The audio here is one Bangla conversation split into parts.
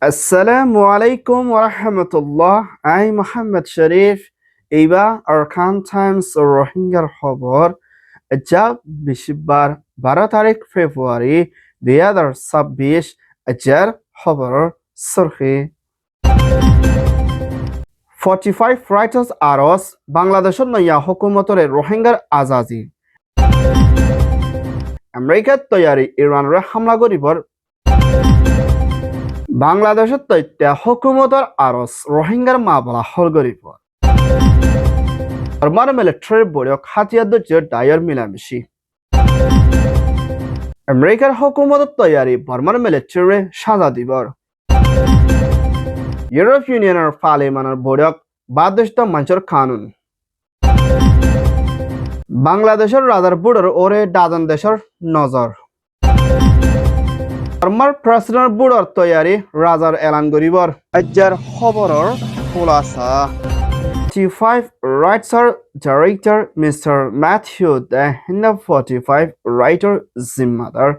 আসসালামু আলাইকুম ওরহমতুল্লাহ। আমি মোহাম্মদ শরীফ। এইবার আরকান টাইমস রোহিঙ্গার খবর যা বৃহস্পতিবার 12 তারিখ ফেব্রুয়ারি 2026 এর খবরের সুরখি 45 রাইটার্স আরস বাংলাদেশের নয়া হুকুমতরে রোহিঙ্গার আজাজি আমেরিকার তৈয়ারি ইরানের হামলা করিবর বাংলাদেশের তথ্য হুকুমতর আরস রোহিঙ্গার মামলা হল করিবর বার্মার মিলিটারি বড়ক হাতিয়ার দায়ের মিলামিশি আমেরিকার হুকুমতের তৈয়ারি বার্মার মিলিটারি সাজা দিবর ইউরোপ ইউনিয়নের পার্লিমানের বড়ক বাধ্যস্থ মঞ্চের কানুন বাংলাদেশের রাজার বুড়োর ওরে ডাজন দেশের নজর বার্মার প্রেসিডেন্ট বুড়োর তৈয়ারি রাজার এলান করিবর আজ্জার খবরের খোলাসা 45 writer director Mr. Matthew the 45 writer জিম্মাদার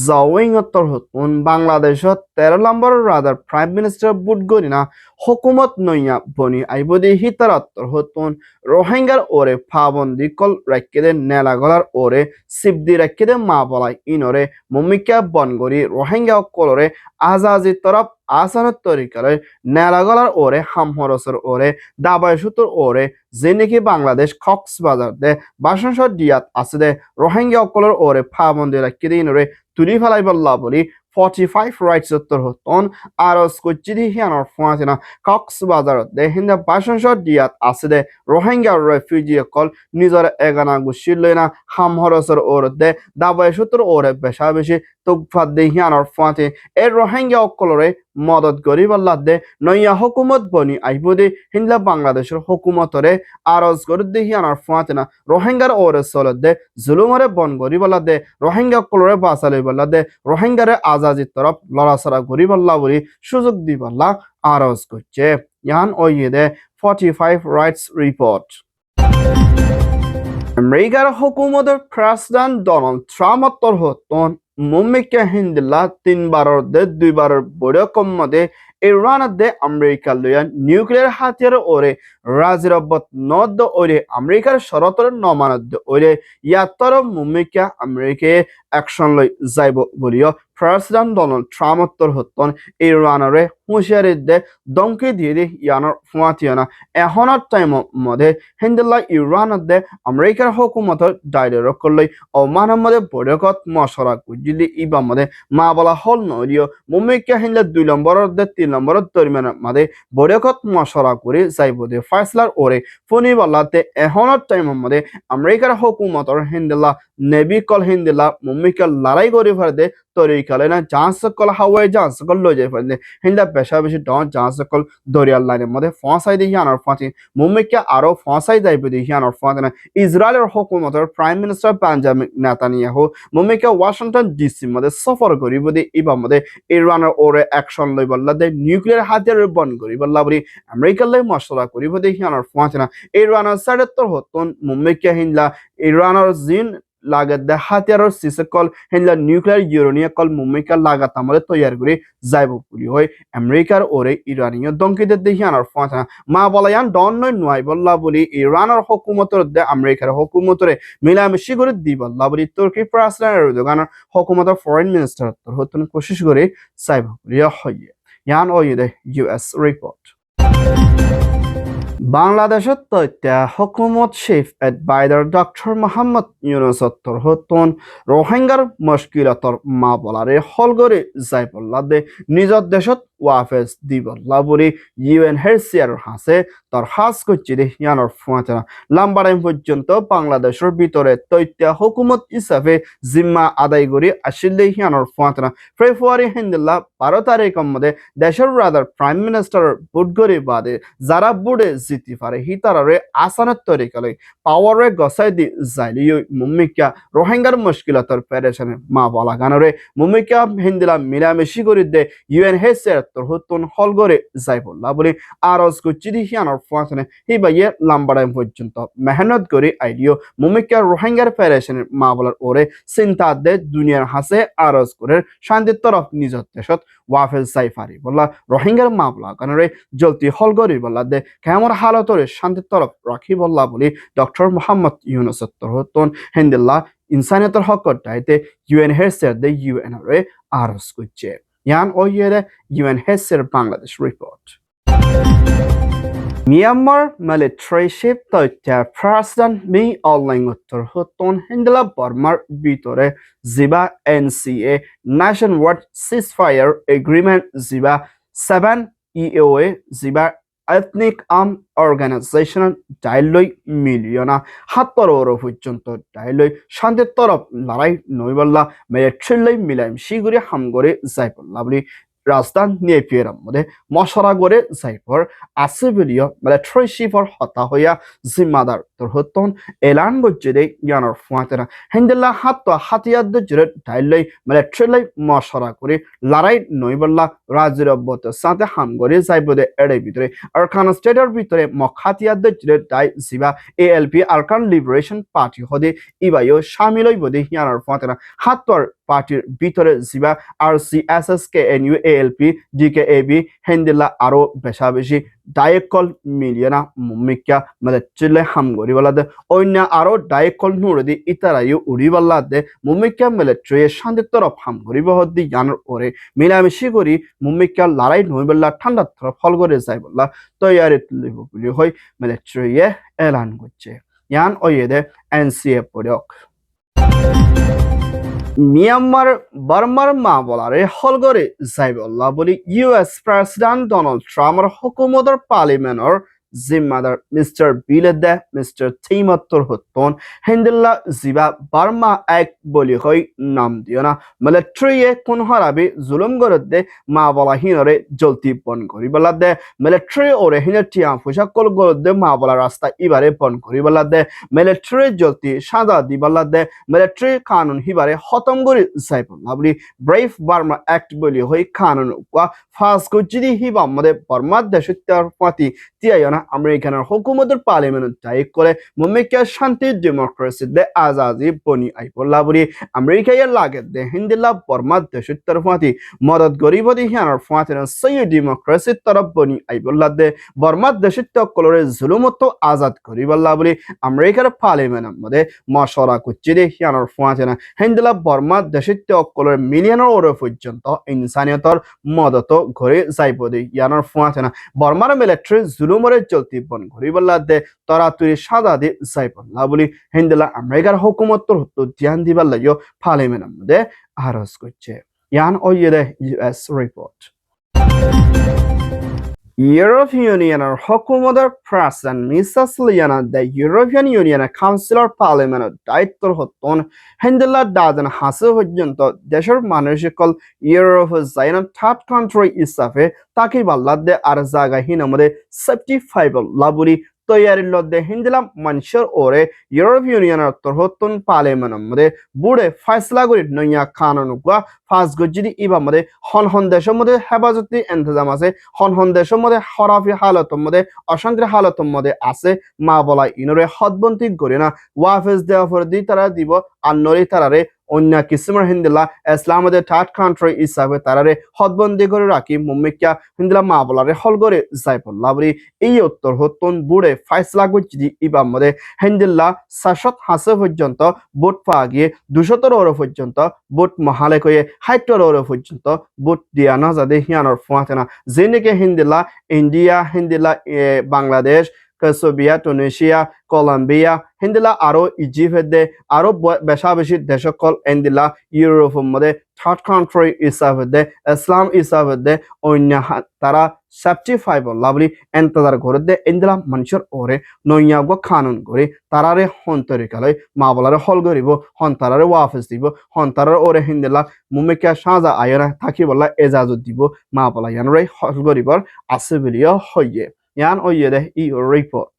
জাওয়িং উত্তর হতুন বাংলাদেশত 13 নম্বর রাদার প্রাইম মিনিস্টার বুটগরিনা হুকুমত নইয়া বনি আইবদি হিতার উত্তর হতুন রোহিঙ্গার ওরে পাবন্দি কল রাখিদে নেলাগলার ওরে সিবদি রাখিদে মা বলাই ইনরে মুমিকা বনগরি রোহিঙ্গা কলরে আজাজি তরফ আসানের তরিকারে নেলাগলার ওরে হামহরসর ওরে দাবাই সুতোর ওরে যে নাকি বাংলাদেশ কক্সবাজার দে বাসনসর দিয়াত আছে দে রোহিঙ্গা অকলর ওরে পাবন্দি রাখিদে ইনরে তুলি ফেলাইবল্লা বলি 45 রাইটস উত্তর হতন আরস কচ্চিদি হিয়ানর ফুয়াতিনা কক্সবাজার দে হিন্দা বাসনসর দিয়াত আছে দে রোহিঙ্গা রেফিউজি অকল নিজর এগানা গুছিল লইনা হামহরসর ওর দে দাবাই সুতোর ওরে বেশা বেশি তুকফাত দে হিয়ানর ফুয়াতি এর রোহিঙ্গা অকলরে মদত গরিবাল্লা দে নইয়া হুকুমত বনি আইবদে হিন্দা বাংলাদেশের হুকুমতরে আরজ গরুদ দে হিয়ানর ফুয়াতিনা রোহিঙ্গার ওরে চলত দে জুলুমরে বন গরিবাল্লা দে রোহিঙ্গা অকলরে বাঁচালি বল্লা দে রোহিঙ্গারে আজাজির তরফ লড়াছড়া গরিবাল্লা বলি সুযোগ দিবাল্লা আরজ করছে ইয়ান ওইদে 45 রাইটস রিপোর্ট আমেরিকার হুকুমতের প্রেসিডেন্ট ডোনাল্ড ট্রাম্পর হতন মুম্মিকে হিন্দিল্লা 3বারের দে 2বারের বড় কম্মদে ইরানের দে আমেরিকা লইয়া নিউক্লিয়ার হাতিয়ার ওরে রাজিরব্বত নদ ওরে আমেরিকার শরতর নমানদ ওরে ইয়াত্তর মুম্মিকা আমেরিকে অ্যাকশন লই যাইব বলিও প্রেসিডেন্ট ডোনাল্ড ট্রাম্পর হতন ইরানরে হুঁশিয়ারি দে দমকি দিয়ে দে ইয়ানোর ফুয়াতিয়না এখনের টাইম মধ্যে হিন্দিল্লা ইরানের দে আমেরিকার হুকুমতর ডাইরেক্ট করলই ওমানের মধ্যে বড়কত মশরা গুজিলি ইবা মধ্যে মা বলা হল নরিও মুম্মিকা হিন্দা 2 নম্বরের দে 3 নম্বরের দরমিয়ানের মধ্যে বড়কত মশরা করে যাইব দে ফাইসলার ওরে ফনি বলাতে এখনের টাইম মধ্যে আমেরিকার হুকুমতর হিন্দিল্লা নেভি কল হিন্দিল্লা মুম্মিকা লড়াই করে ফেলে তরিকালে না জাহাজ সকল হাওয়াই জাহাজ সকল লই যাই ফেলে হিন্দা বেশা বেশি ডন জাহাজ সকল দরিয়ার লাইনের মধ্যে ফসাই দিয়ে হিয়ানোর ফাঁসি মুম্মিকা আরো ফসাই যাইব দিয়ে হিয়ানোর ফাঁসি না ইসরায়েলের হুকুমতের প্রাইম মিনিস্টার বেঞ্জামিন নেতানিয়াহু মুম্মিকা ওয়াশিংটন ডিসি মধ্যে সফর করিব দিয়ে ইবার মধ্যে ইরানের ওরে অ্যাকশন লই বললা দে নিউক্লিয়ার হাতিয়ার বন্ধ করি বললা বলি আমেরিকার লাই মশলা করিব দিয়ে হিয়ানোর ফাঁসি না ইরানের সাইডের হতন মুম্মিকা হিন্দলা ইরানের জিন लागत दे हाथियार सिसे कल हिंदला न्यूक्लियर यूरेनियम कल मुम्मिका लागत हमले तैयार করে যাইব বলি হয় আমেরিকার ওরে ইরানীয় দঙ্কিদের দেখিয়ানোর ফাঁসা মা বলায়ান ডন নয় নয় বললা বলি ইরানের হুকুমতের দে আমেরিকার হুকুমতরে মিলামিশি করে দি বললা বলি তুর্কি প্রেসিডেন্ট এরদোগানের হুকুমতের ফরেন মিনিস্টার তোর হতন কোশিশ করে যাইব বলি হয় ইয়ান ওইদে ইউএস রিপোর্ট বাংলাদেশের তথ্য হুকুমত chief adviser doctor Mohammad Yunus হতন রোহিঙ্গার মুশকিলাতর মা বলারে হল করে যাই বললা দে নিজের দেশত ওয়াফেস দি বললা বলি ইউএনএইচসিআর হাসে তার হাস করছে দে ইয়ানোর ফুয়াচনা লম্বা টাইম পর্যন্ত বাংলাদেশের ভিতরে তথ্য হুকুমত হিসাবে জিম্মা আদায় করে আসিল ইয়ানোর ফুয়াচনা ফেব্রুয়ারি হিন্দিল্লা 12 তারিখের মধ্যে দেশের রাদার প্রাইম মিনিস্টার বুটগরি বাদে যারা বুড়ে জিতি পারে হিতারে আসানের তরিকালে পাওয়ারে গসাই দি যাইলিও মুম্মিকা রোহিঙ্গার মুশকিলাতর পেরেশানে মা বলা গানরে মুম্মিকা হিন্দিলা মিলামিশি করে দে ইউএনএইচসিআর তোর হতন হল করে যাই বললা বলে আরজ করছি হিয়ানোর ফাঁসনে হিবাইয়ে লাম্বাড়াইম পর্যন্ত মেহনত করে আইডিও মুমিকা রোহিঙ্গার ফেডারেশনের মা বলার ওরে চিন্তা দে দুনিয়ার হাসে আরজ করে শান্তির তরফ নিজের দেশত ওয়াফেল সাইফারি বললা রোহিঙ্গার মা বলা কারণে জলতি হল করে বললা দে কেমন হালতরে শান্তির তরফ রাখি বললা বলি ডক্টর মোহাম্মদ ইউনুস হতন হেন্দিল্লা ইনসানিয়তের হকর দায়িত্বে ইউএনএইচসিআর দে ইউএনআরএ আরজ করছে ইয়ান ওইয়েরে UNHCR Bangladesh report Myanmar military ship তথ্য প্রেসিডেন্ট মি অনলাইন উত্তর হতন হিন্দলা বর্মার ভিতরে জিবা NCA nationwide ceasefire agreement জিবা 7 ইএওএ জিবা এথনিক আর্ম অর্গানাইজেশন ডাইলই মিলিয়না ৭০ পর্যন্ত ডাইলই শান্তির তরফ লড়াই নইবল্লা মিলিটারি মিলাইম শিগুরি হামগরে যাইবল্লা বলি রাজধান নেপিয়ার মধ্যে মশরা করে যাইপর আসিবিলীয় মিলিটারি শিফর হতা হইয়া জিম্মাদার তোর হতন এলান গজ্জে ইয়ানোর ফুয়াতেনা হিন্দুল্লাহ হাতিয়াদ জুড়ে ডাইলই মিলিটারি মশরা করে লড়াই নইবল্লা রাজের অব্যত সাথে হাম করে যাইবদে এড়ে ভিতরে আরকান স্টেটের ভিতরে মখাতিয়াদ জুড়ে ডাই জিবা এএলপি আরকান লিবারেশন পার্টি হদে ইবাইও শামিল হইবদে ইয়ানোর ফুয়াতেনা হাতর পার্টির ভিতরে জিবা RCSS-KNU ALP DKAB হেন্দিল্লা আরো বেশা বেশি ডাইকল মিলিয়না মুমিকা মিলিটারি হামগরি বলাদে অন্য আরো ডাইকল নুরদি ইতারায়ু উড়ি বলাদে মুমিকা মিলিটারি শান্তির তরফ হামগরি বহদি জানার ওরে মিলামিশি করি মুমিকা লড়াই নইবল্লা ঠান্ডা তরফ ফল করে যাই বললা তৈয়ারি তুলিব বলি হই মিলিটারি এলান করছে ইয়ান ওয়েদে এনসিএ পড়ক মিয়ানমার বার্মার মা বলারে হলগরে যাইবল্লা বলি ইউএস প্রেসিডেন্ট ডোনাল্ড ট্রাম্পের হুকুমতের পার্লিমেন্টর জিম্মাদার মিস্টার বিলেদে মিস্টার থিমত্তর হতন হিন্দুল্লাহ জিবা বার্মা এক বলি হই নাম দিও না মিলিটারিয়ে কোন হারাবি জুলুম গরদে মা বলা হিনরে জলতি বন করি বলা দে মিলিটারি ওরে হিনের টিয়া পোশাক কল গরদে মা বলা রাস্তা ইবারে বন করি বলা দে মিলিটারি জলতি সাদা দি বলা দে মিলিটারি কানুন হিবারে খতম করি যাইবল্লা বলি ব্রেভ বার্মা অ্যাক্ট বলি হই কানুন কোয়া ফাস কুজিদি হিবা মদে বার্মা দেশত্যার পাতি তিয়ায়না আমেরিকানের হুকুমতের পার্লিমেন্ট তাই করে মুমিকা শান্তি ডেমোক্রেসি দে আজাদি বনি আইবল্লা বলি আমেরিকায় লাগে দে হিন্দিল্লা বর্মা দেশত্যার পাতি মদত গরিব দি হিয়ানোর ফাতিনা সই ডেমোক্রেসি তরফ বনি আইবল্লা দে বর্মা দেশত্য কলরে জুলুমত আজাদ করিবল্লা বলি আমেরিকার পার্লিমেন্টের মধ্যে মশরা কুচি দে হিয়ানোর ফাতিনা হিন্দিল্লা বর্মা দেশত্য কলরে মিলিয়নের ওরে পর্যন্ত ইনসানিয়তর মদত ঘরে যাইব দে ইয়ানোর ফাতিনা বর্মার মিলিটারি জুলুমরে চলতি বন ঘুরি বললা দে তরা তুই সাদা দি যাইবল্লা বলি হিন্দিল্লা আমেরিকার হুকুমতর হতো ধ্যান দিবার লাগিও পার্লিমেন্টের মধ্যে আরজ করছে ইয়ান ওইয়ে ইউএস রিপোর্ট European Unioner হুকুমতের প্রেসিডেন্ট মিসেস লিয়ানা দে ইউরোপিয়ান ইউনিয়নের কাউন্সিলর পার্লামেন্টের দায়িত্বর হতন হিন্দিল্লা দাদান হাসে পর্যন্ত দেশের মানুষ সকল ইউরোপের জায়না থার্ড কান্ট্রি হিসাবে তাকে বাল্লা দে আর জায়গা হিন আমাদের সেফটি ফাইবল লাবুরি তৈয়ারির লদ্দে হিন্দিলাম মানুষের ওরে ইউরোপীয় ইউনিয়নের তরহতন পার্লামেন্টের মধ্যে বুড়ে ফয়সলা করি নইয়া কানুন গুয়া ফাঁস গজ্জিদি ইবা মধ্যে হন দেশের মধ্যে হেফাজতি ইন্তজাম আছে হন দেশের মধ্যে খরাফি হালতের মধ্যে অশান্তির হালতের মধ্যে আছে মা বলা ইনরে হদবন্তি করি না ওয়াফেজ দেওয়া পর দি তারা দিব আর নরি তারারে অন্য কিসিমের হিন্দিলা ইসলামদের থার্ড কান্ট্রি হিসাবে তারারে হদবন্দি করে রাখি মুম্মিকা হিন্দিলা মা বলারে হল করে যাই পড়লা বলি এই উত্তর হতন বুড়ে ফাইসলা গজ্জিদি ইবা মধ্যে হিন্দিল্লা ৬০ হাসে পর্যন্ত বুট পা গিয়ে ২০০ ওর পর্যন্ত বুট মহালে কয়ে ৬০ ওর পর্যন্ত বুট দিয়া না যাতে হিয়ানোর ফুয়াতে না যেনেকে হিন্দিলা ইন্ডিয়া হিন্দিলা বাংলাদেশ কসোবিয়া টুনিশিয়া কলম্বিয়া হিন্দিলা আরো ইজিপ্ট আরো বেশা বেশি দেশকল হিন্দিলা ইউরোপের মধ্যে থার্ড কান্ট্রি হিসাবে ইসলাম হিসাবে অন্য তারা সেফটি ফাইবল লাভলি এন্তজার করে দে ইন্দিলা মানুষের ওরে নইয়াগ খানুন করে তারারে হন তরিকালয় মা বলারে হল করিব হন তারারে ওয়াফেস দিব হন তারার ওরে হিন্দিলা মুমিকা সাজা আয়না থাকি বলা এজাজত দিব মা বলা ইয়ানরে হল করিবার আছে বলিও হইয়ে ইয়ান ওইয়ে ই রিপোর্ট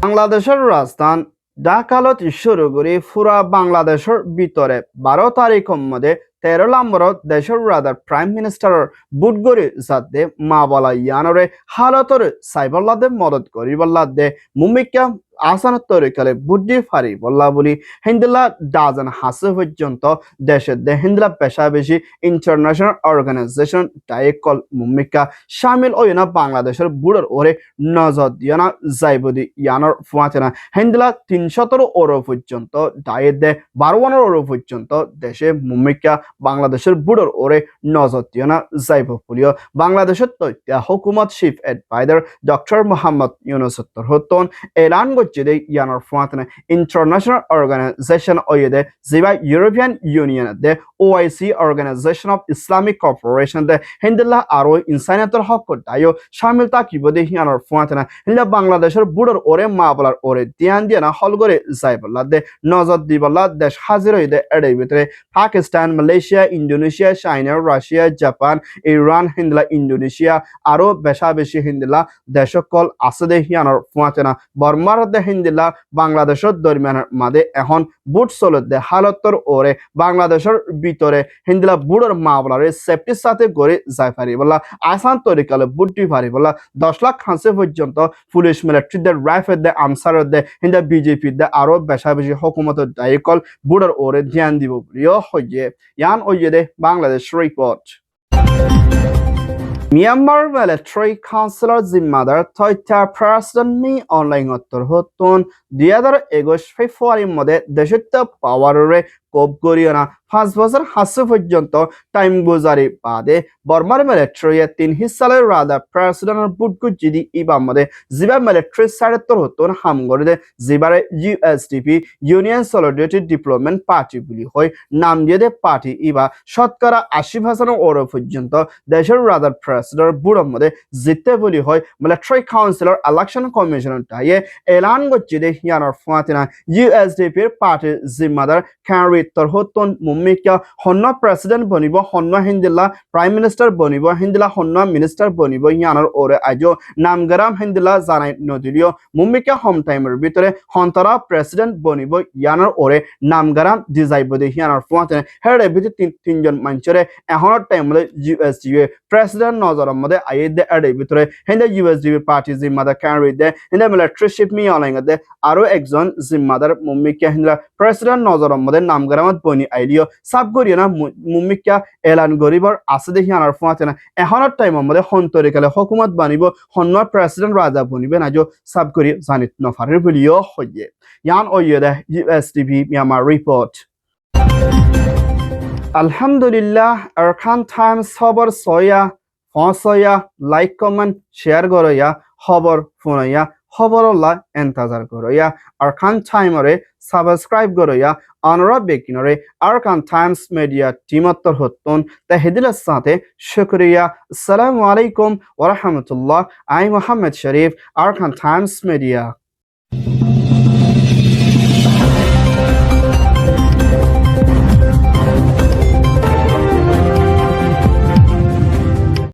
বাংলাদেশের রাজধান ঢাকালত শুরু করে পুরা বাংলাদেশের ভিতরে 12 তারিখের মধ্যে 13 নম্বৰত দেশৰ ৰাদাৰ প্ৰাইম মিনিষ্টাৰৰ বুটগৰি যাতে মাবলা ইয়ানৰে হালতৰে চাইবল্লাদে মদত কৰিবল্লাদে মুমিকা আসানত তরিকালে বুদ্ধি ফারি বল্লা বলি হিন্দুলা ডাজন হাসে পর্যন্ত দেশের দে হিন্দুলা পেশা বেশি ইন্টারন্যাশনাল অর্গানাইজেশন টাইকল মুমিকা শামিল ওয়না বাংলাদেশের বুড়োর ওরে নজর দিয়ানা যাইবদি ইয়ানর ফুয়াতেনা হিন্দুলা 300 ওরো পর্যন্ত ডায়ের দে 12 ওরো পর্যন্ত দেশে মুমিকা বাংলাদেশের বুড়োর ওরে নজর দিয়ানা যাইব বলিও বাংলাদেশের তথ্য হুকুমত chief adviser doctor Mohammad Yunus হতন এলান গজ্জেদে ইয়ানর ফুয়াতেনা ইন্টারন্যাশনাল অর্গানাইজেশন ওয়েদে জিবা ইউরোপিয়ান ইউনিয়ন দে OIC organization of Islamic corporation দে হিন্দুল্লাহ আরো ইনসানিয়তের হক দায়ো শামিল তাকিব দে ইয়ানর ফুয়াতেনা হিন্দা বাংলাদেশের বুড়োর ওরে মাবলার ওরে ধ্যান দিয়ে না হল করে যাইবল্লা দে নজর দিবল্লা দেশ হাজির হইদে এর ভিতরে পাকিস্তান মালয়েশিয়া ইন্দোনেশিয়া চাইনা রাশিয়া জাপান ইরান হিন্দুলা ইন্দোনেশিয়া আরো বেশা বেশি হিন্দুলা দেশকল আছে দে ইয়ানর ফুয়াতেনা বর্মার দে হিন্দুলা বাংলাদেশের দরমিয়ানের মাঝে এখন বুট চলত দে হালতর ওরে বাংলাদেশের ভিতরে হিন্দুলা বুড়োর মাবলারে সেফটির সাথে গড়ে যাই পারি বলা আসান তরিকালে বুটটি পারি বলা 10 লাখ খানসে পর্যন্ত পুলিশ মিলিটারিদের রাইফেল দে আনসার দে হিন্দা বিজেপি দে আরো বেশা বেশি হুকুমতের দায়িকল বুড়োর ওরে ধ্যান দিব প্রিয় হইয়ে ইয়ান ওইয়ে দে Bangladesh report Myanmar Military Councilor জিম্মাদার তথ্য প্রেসিডেন্ট মি অনলাইন উত্তর হতন 2021 ফেব্রুয়ারির মধ্যে দেশের পাওয়ারে কোপ করিয়ানা 5 বছর হাসে পর্যন্ত টাইম গুজারি বাদে বর্মার মিলিটারি 3 হিসালের রাদা প্রেসিডেন্টের বুটগু জিডি ইবাম মধ্যে জিবা মিলিটারি সাড়েত্তর হতন হামগরিদে জিবারে USDP union solidarity development party বলি হয় নাম দিয়ে দে পার্টি ইবা শতকরা 80% ওর পর্যন্ত দেশের রাদা প্রেসিডেন্ট বুড়োর মধ্যে জিততে বলি হয় মিলিটারি কাউন্সিলর ইলেকশন কমিশনের টাইয়ে এলান করছে দে ইয়ানর ফাতিনা USDP এর পার্টি জিম্মাদার ক্যারি তরহতন মুমিকা হন্ন প্রেসিডেন্ট বনিব হন্ন হিন্দুলা প্রাইম মিনিস্টার বনিব হিন্দুলা হন্ন মিনিস্টার বনিব ইয়ানর ওরে আজো নামগারাম হিন্দুলা জানাই নদিলিও মুমিকা হোম টাইমের ভিতরে হন্তরা প্রেসিডেন্ট বনিব ইয়ানর ওরে নামগারাম ডিজাইব দে ইয়ানর ফাতিনা হেরে ভিতরে তিনজন মঞ্চরে এহনর টাইমে USDP প্রেসিডেন্ট নজরের মধ্যে আইয়ে দে এর ভিতরে হিন্দা USDP পার্টি জিম্মাদার ক্যারি দে হিন্দা মিলিটারি শিপ মি অনলাইন দে আরো একজন জিম্মাদার মুমিকা হিন্দা প্রেসিডেন্ট নজরের মধ্যে নামগারামত বনি আইলিও সাব গরিয়ানা মুমিকা এলান গরিবর আছে দেখি আনার ফুয়াতেনা এখনর টাইমের মধ্যে হন্তরিকালে হুকুমত বানিব হন্ন প্রেসিডেন্ট রাজা বনিবে নাজো সাব গরি জানিত নফারের বলিও হইয়ে ইয়ান ওইয়ে দে USDP মিয়ানমার রিপোর্ট আলহামদুলিল্লাহ আরখান টাইমস খবর সয়া ফসয়া লাইক কমেন্ট শেয়ার করয়া খবর ফোনয়া খবরল্লা এন্তাজার করয়া আরখান টাইমরে সাবস্ক্রাইব করয়া অনুরোধ বেকিনরে আরখান টাইমস মিডিয়া টিমত্তর হতন তাহিদিলের সাথে শুক্রিয়া আসসালামু আলাইকুম ওয়া রাহমাতুল্লাহ আই Mohammad Sharif Arakan Times media